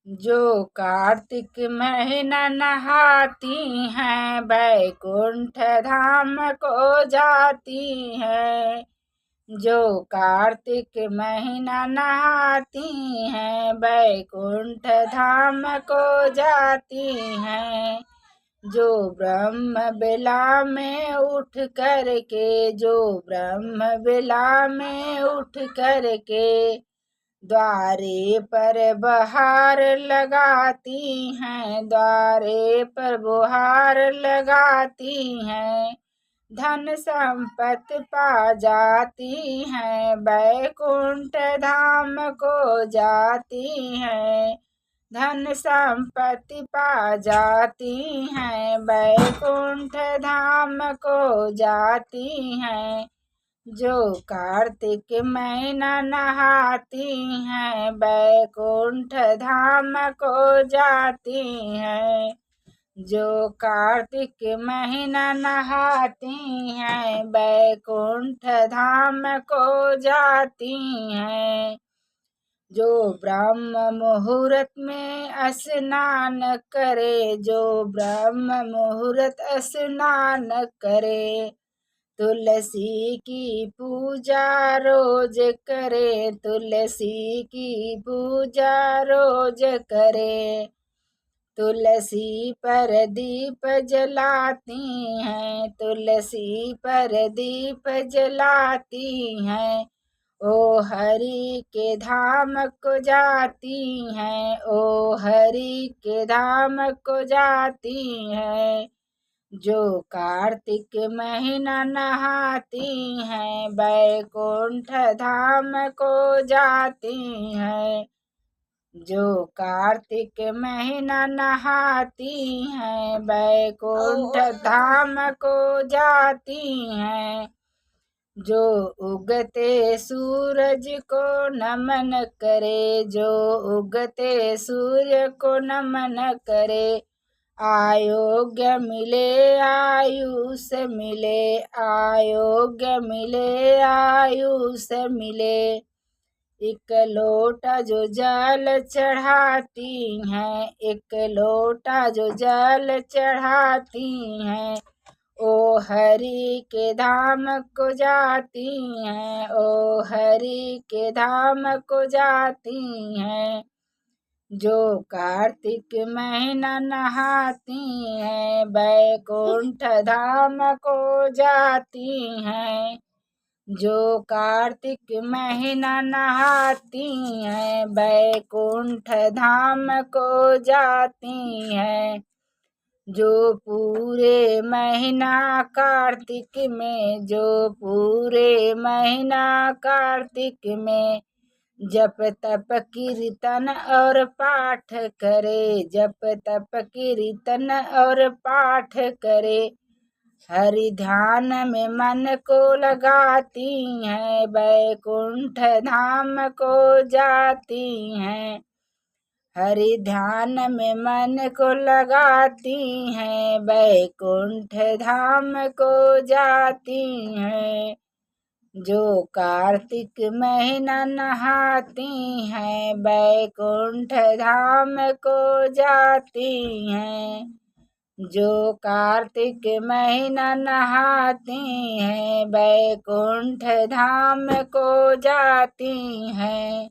जो कार्तिक महीना नहाती हैं बैकुंठ धाम को जाती हैं। जो कार्तिक महीना नहाती हैं बैकुंठ धाम को जाती हैं। जो ब्रह्म बेला में उठ कर के ब्रह्म बेला में उठ कर के द्वारे पर बहार लगाती हैं, द्वारे पर बुहार लगाती हैं। धन संपत्ति पा जाती हैं, बैकुंठ धाम को जाती हैं। धन संपत्ति पा जाती हैं, बैकुंठ धाम को जाती हैं। जो कार्तिक महीना नहाती हैं बैकुंठ धाम को जाती हैं। जो कार्तिक महीना नहाती हैं बैकुंठ धाम को जाती हैं। जो ब्रह्म मुहूर्त में स्नान करे, जो ब्रह्म मुहूर्त स्नान करे, तुलसी की पूजा रोज करे, तुलसी की पूजा रोज करे। तुलसी पर दीप जलाती हैं, तुलसी पर दीप जलाती हैं। ओ हरि के धाम को जाती हैं, ओ हरि के धाम को जाती हैं। जो कार्तिक महीना नहाती हैं बैकुंठ धाम को जाती हैं। जो कार्तिक महीना नहाती हैं बैकुंठ धाम को जाती हैं। जो उगते सूरज को नमन करे, जो उगते सूर्य को नमन करे, आयोग्य मिले आयुष मिले, आयोग्य मिले आयुष मिले। एक लोटा जो जल चढ़ाती हैं, एक लोटा जो जल चढ़ाती हैं, ओ हरि के धाम को जाती हैं, ओ हरि के धाम को जाती हैं। जो कार्तिक महीना नहाती हैं बैकुंठ धाम को जाती हैं। जो कार्तिक महीना नहाती हैं बैकुंठ धाम को जाती हैं। जो पूरे महीना कार्तिक में, जो पूरे महीना कार्तिक में जप तप कीर्तन और पाठ करे, जप तप कीर्तन और पाठ करे, हरि ध्यान में मन को लगाती हैं बैकुंठ धाम को जाती हैं। हरि ध्यान में मन को लगाती हैं बैकुंठ धाम को जाती हैं। जो कार्तिक महीना नहाती हैं बैकुंठ धाम को जाती हैं। जो कार्तिक महीना नहाती हैं बैकुंठ धाम को जाती हैं।